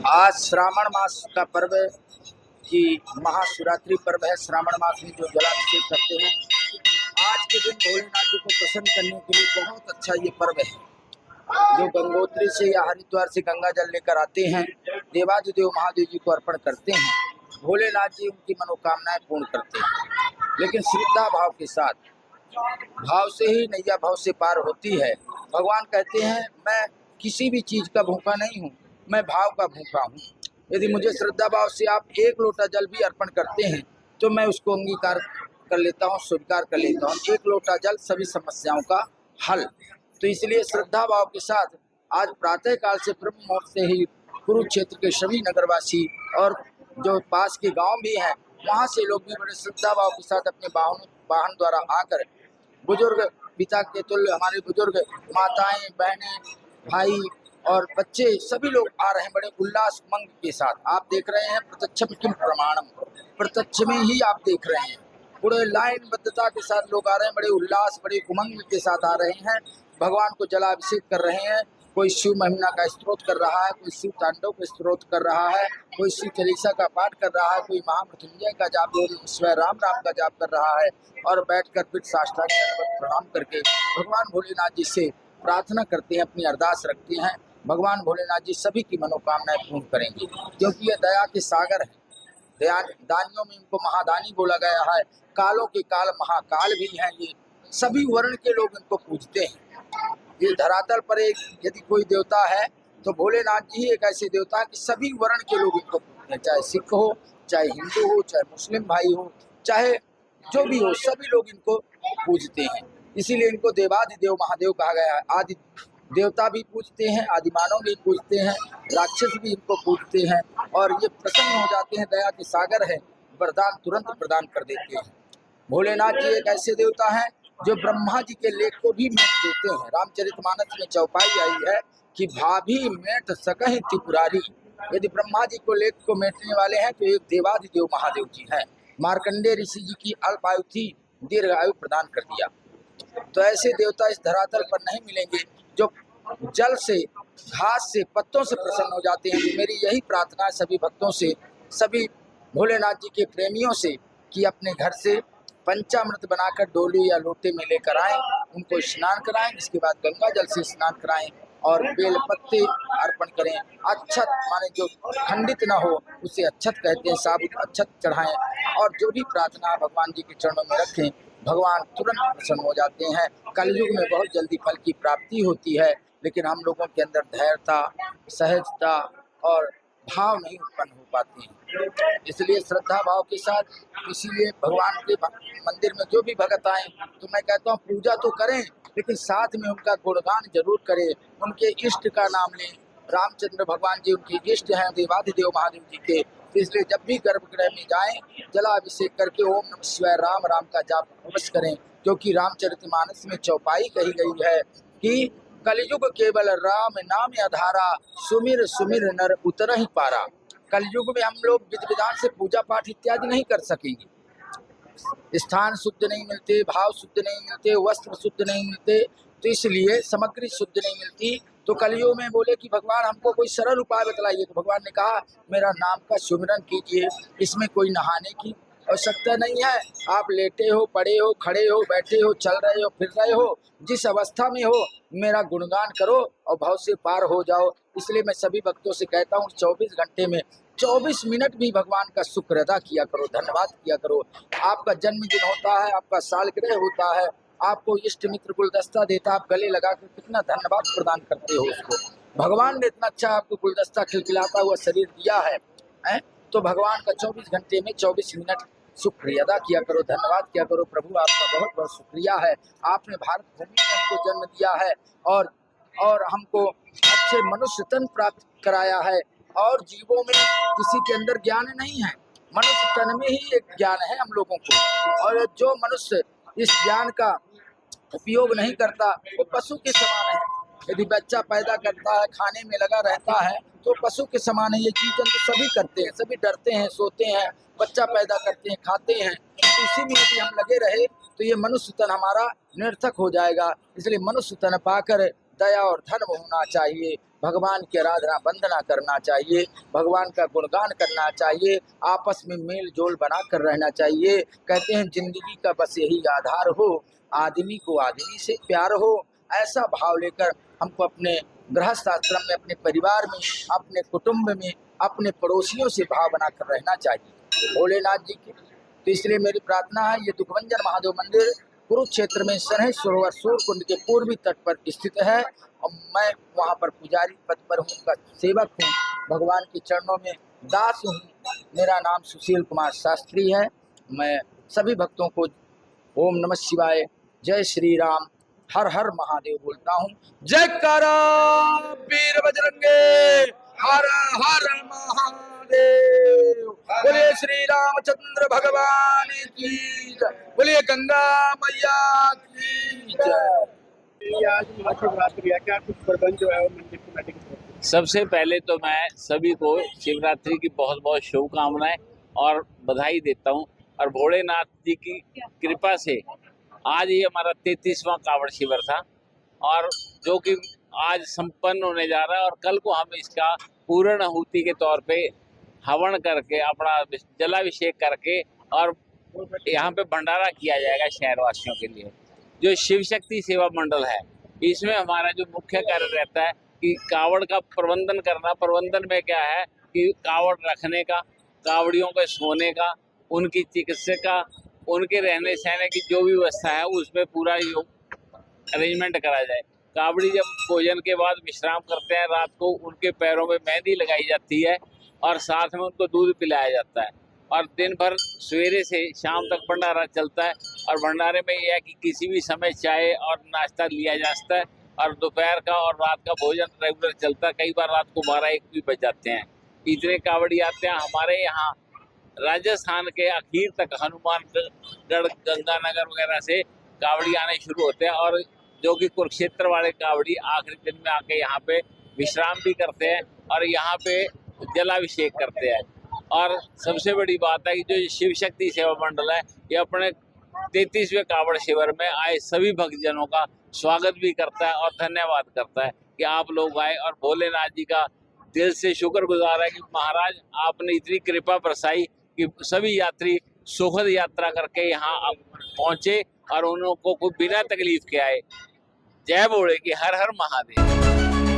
आज श्रावण मास का पर्व की महाशिवरात्रि पर्व है। श्रावण मास में जो जलाभिषेक करते हैं, आज के दिन भोलेनाथ जी को प्रसन्न करने के लिए बहुत अच्छा ये पर्व है। जो गंगोत्री से या हरिद्वार से गंगा जल लेकर आते हैं, देवाधिदेव महादेव जी को अर्पण करते हैं, भोलेनाथ जी उनकी मनोकामनाएं पूर्ण करते हैं। लेकिन श्रद्धा भाव के साथ, भाव से ही नैया भाव से पार होती है। भगवान कहते हैं, मैं किसी भी चीज का भूखा नहीं हूँ, मैं भाव का भूखा हूँ। यदि मुझे श्रद्धा भाव से आप एक लोटा जल भी अर्पण करते हैं तो मैं उसको अंगीकार कर लेता हूँ, स्वीकार कर लेता हूँ। एक लोटा जल सभी समस्याओं का हल। तो इसलिए श्रद्धा भाव के साथ आज प्रातः काल से ब्रह्म मुहूर्त से ही कुरुक्षेत्र के सभी नगरवासी और जो पास के गांव भी हैं, वहां से लोग भी बड़े श्रद्धा भाव के साथ अपने वाहन द्वारा आकर, बुजुर्ग पिता के तुल्य हमारे बुजुर्ग, माताएं, बहनें, भाई और बच्चे सभी लोग आ रहे हैं बड़े उल्लास उमंग के साथ। आप देख रहे हैं प्रत्यक्ष किम प्रमाणम, प्रत्यक्ष में ही आप देख रहे हैं पूरे लाइनबद्धता के साथ लोग आ रहे हैं, बड़े उल्लास बड़े उमंग के साथ आ रहे हैं, भगवान को जलाभिषेक कर रहे हैं। कोई शिव महिमा का स्तोत्र कर रहा है, कोई शिव तांडव का स्तोत्र कर रहा है, कोई शिव चालीसा का पाठ कर रहा है, कोई महामृत्युंजय का जाप, स्वयं राम राम का जाप कर रहा है और बैठकर फिर साष्टांग दंडवत प्रणाम करके भगवान भोलेनाथ जी से प्रार्थना करते हैं, अपनी अरदास रखते हैं। भगवान भोलेनाथ जी सभी की मनोकामनाएं पूर्ण करेंगे, क्योंकि ये दया के सागर है। दानियों में इनको महादानी बोला गया है, कालों के काल महाकाल भी हैं। ये सभी वर्ण के लोग इनको पूजते हैं। ये धरातल पर एक यदि कोई देवता है तो भोलेनाथ जी ही एक ऐसे देवता है कि सभी वर्ण के लोग इनको पूजते हैं, चाहे सिख हो, चाहे हिंदू हो, चाहे मुस्लिम भाई हो, चाहे जो भी हो, सभी लोग इनको पूजते हैं। इसीलिए इनको देवाधिदेव महादेव कहा गया है। आदि देवता भी पूजते हैं, आदि मानव भी पूजते हैं, राक्षस भी इनको पूजते हैं और ये प्रसन्न हो जाते हैं। दया के सागर है, वरदान तुरंत प्रदान कर देते हैं। भोलेनाथ जी एक ऐसे देवता हैं जो ब्रह्मा जी के लेख को भी मेट देते हैं। रामचरितमानस में चौपाई आई है कि भाभी मेट सकहि त्रिपुरारी। यदि ब्रह्मा जी को लेख को मेटने वाले हैं तो एक देवाधिदेव महादेव जी हैं। मार्कंडेय ऋषि जी की अल्प आयु थी, दीर्घ आयु प्रदान कर दिया। तो ऐसे देवता इस धरातल पर नहीं मिलेंगे जो जल से, घास से, पत्तों से प्रसन्न हो जाते हैं। तो मेरी यही प्रार्थना है सभी भक्तों से, सभी भोलेनाथ जी के प्रेमियों से कि अपने घर से पंचामृत बनाकर डोली या लोटे में लेकर आएं, उनको स्नान कराएं, इसके बाद गंगा जल से स्नान कराएं और बेल पत्ते अर्पण करें। अक्षत माने जो खंडित ना हो उसे अक्षत कहते हैं, साबुत अक्षत चढ़ाएं और जो भी प्रार्थना भगवान जी के चरणों में रखें, भगवान तुरंत प्रसन्न हो जाते हैं। कलयुग में बहुत जल्दी फल की प्राप्ति होती है, लेकिन हम लोगों के अंदर धैर्यता, सहजता और भाव नहीं उत्पन्न हो पाती हैं। इसलिए श्रद्धा भाव के साथ, इसीलिए भगवान के मंदिर में जो भी भगत आए तो मैं कहता हूँ पूजा तो करें, लेकिन साथ में उनका गुणगान जरूर करें, उनके इष्ट का नाम लें। रामचंद्र भगवान जी उनके इष्ट हैं, देवाधिदेव महादेव जी के। तो इसलिए जब भी गर्भगृह में जाएं, जलाभिषेक करके ओम नमः शिवाय राम राम का जाप अवश्य करें, क्योंकि रामचरितमानस में चौपाई कही गई है कि कलयुग केवल राम नाम आधारा, सुमिर सुमिर नर उतरहि पारा। कलयुग में हम लोग विधि विधान से पूजा पाठ इत्यादि नहीं कर सकेंगे। स्थान शुद्ध नहीं मिलते, भाव शुद्ध नहीं मिलते, वस्त्र शुद्ध नहीं मिलते, तो इसलिए सामग्री शुद्ध नहीं मिलती। तो कलयुग में बोले कि भगवान हमको कोई सरल उपाय बतलाइए, तो भगवान ने कहा मेरा नाम का सुमिरन कीजिए, इसमें कोई नहाने की आवश्यकता नहीं है। आप लेटे हो, पड़े हो, खड़े हो, बैठे हो, चल रहे हो, फिर रहे हो, जिस अवस्था में हो मेरा गुणगान करो और भाव से पार हो जाओ। इसलिए मैं सभी भक्तों से कहता हूँ 24 घंटे में 24 मिनट भी भगवान का शुक्र अदा किया करो, धन्यवाद किया करो। आपका जन्मदिन होता है, आपका सालगिरह होता है, आपको इष्ट मित्र गुलदस्ता देता है, आप गले लगा कर कितना धन्यवाद प्रदान करते हो उसको। भगवान ने इतना अच्छा आपको गुलदस्ता खिलखिलाता हुआ शरीर दिया है, तो भगवान का 24 घंटे में 24 मिनट शुक्रिया अदा किया करो, धन्यवाद किया करो। प्रभु आपका बहुत बहुत शुक्रिया है, आपने भारत भूमि में हमको जन्म दिया है और हमको अच्छे मनुष्य तन प्राप्त कराया है। और जीवों में किसी के अंदर ज्ञान नहीं है, मनुष्य तन में ही एक ज्ञान है हम लोगों को। और जो मनुष्य इस ज्ञान का उपयोग नहीं करता वो पशु के समान है। यदि बच्चा पैदा करता है, खाने में लगा रहता है, तो पशु के समान है। ये जीव जंतु सभी करते हैं, सभी डरते हैं, सोते हैं, बच्चा पैदा करते हैं, खाते हैं। तो इसी में यदि हम लगे रहे तो ये मनुष्य तन हमारा निरर्थक हो जाएगा। इसलिए मनुष्य तन पाकर दया और धर्म होना चाहिए। भगवान की आराधना वंदना करना चाहिए, भगवान का गुणगान करना चाहिए, आपस में मेल जोल बनाकर रहना चाहिए। कहते हैं जिंदगी का बस यही आधार हो, आदमी को आदमी से प्यार हो। ऐसा भाव लेकर हमको अपने गृहस्थ आश्रम में, अपने परिवार में, अपने कुटुंब में, अपने पड़ोसियों से भाव बनाकर रहना चाहिए भोलेनाथ जी की। तो इसलिए मेरी प्रार्थना है, ये दुखभंजन महादेव मंदिर कुरुक्षेत्र में सनह सरोवर सूर्यकुंड के पूर्वी तट पर स्थित है और मैं वहाँ पर पुजारी पद पर हूँ, उनका सेवक हूँ, भगवान के चरणों में दास हूँ। मेरा नाम सुशील कुमार शास्त्री है। मैं सभी भक्तों को ओम नमः शिवाय, जय श्री राम, हर हर महादेव बोलता हूँ। जयकारा वीर बजरंगे, हर हर महादेव। बोलिए श्री रामचंद्र भगवान की जय, बोलिए गंगा मैया की जय। आज महाशिवरात्रि है, क्या कुछ प्रबंध जो है वो मंदिर कमेटी की तरफ से? सबसे पहले तो मैं सभी को शिवरात्रि की बहुत बहुत शुभकामनाएं और बधाई देता हूं। और भोलेनाथ जी की कृपा से आज ये हमारा 33वां कावड़ शिविर था और जो कि आज संपन्न होने जा रहा है। और कल को हम इसका पूर्ण आहुति के तौर पे हवन करके अपना जलाभिषेक करके और यहाँ पे भंडारा किया जाएगा शहरवासियों के लिए। जो शिव शक्ति सेवा मंडल है, इसमें हमारा जो मुख्य कार्य रहता है कि कावड़ का प्रबंधन करना। प्रबंधन में क्या है कि कावड़ रखने का, कावड़ियों के सोने का, उनकी चिकित्सा का, उनके रहने सहने की जो भी व्यवस्था है उसमें पूरा अरेंजमेंट करा जाए। कावड़ी जब भोजन के बाद विश्राम करते हैं, रात को उनके पैरों में मेहंदी लगाई जाती है और साथ में उनको दूध पिलाया जाता है। और दिन भर सवेरे से शाम तक भंडारा चलता है। और भंडारे में यह है कि किसी भी समय चाय और नाश्ता लिया जा सकता है। और दोपहर का और रात का भोजन रेगुलर चलता है। कई बार रात को 12-1 भी बज जाते हैं, इतने कावड़ी आते हैं। हमारे यहाँ राजस्थान के आखिर तक हनुमानगढ़, गंगानगर वगैरह से कावड़ी आने शुरू होते हैं। और जो कि कुरुक्षेत्र वाले कावड़ी आखिरी दिन में आके यहाँ पे विश्राम भी करते हैं और यहाँ पे जलाभिषेक करते हैं। और सबसे बड़ी बात है कि जो शिव शक्ति सेवा मंडल है, ये अपने 33वें कावड़ शिविर में आए सभी भक्तजनों का स्वागत भी करता है और धन्यवाद करता है कि आप लोग आए। और भोलेनाथ जी का दिल से शुक्रगुजार है कि महाराज आपने इतनी कृपा बरसाई कि सभी यात्री सुखद यात्रा करके यहाँ पहुंचे और उनको कोई बिना तकलीफ के आए। जय भोले की, हर हर महादेव।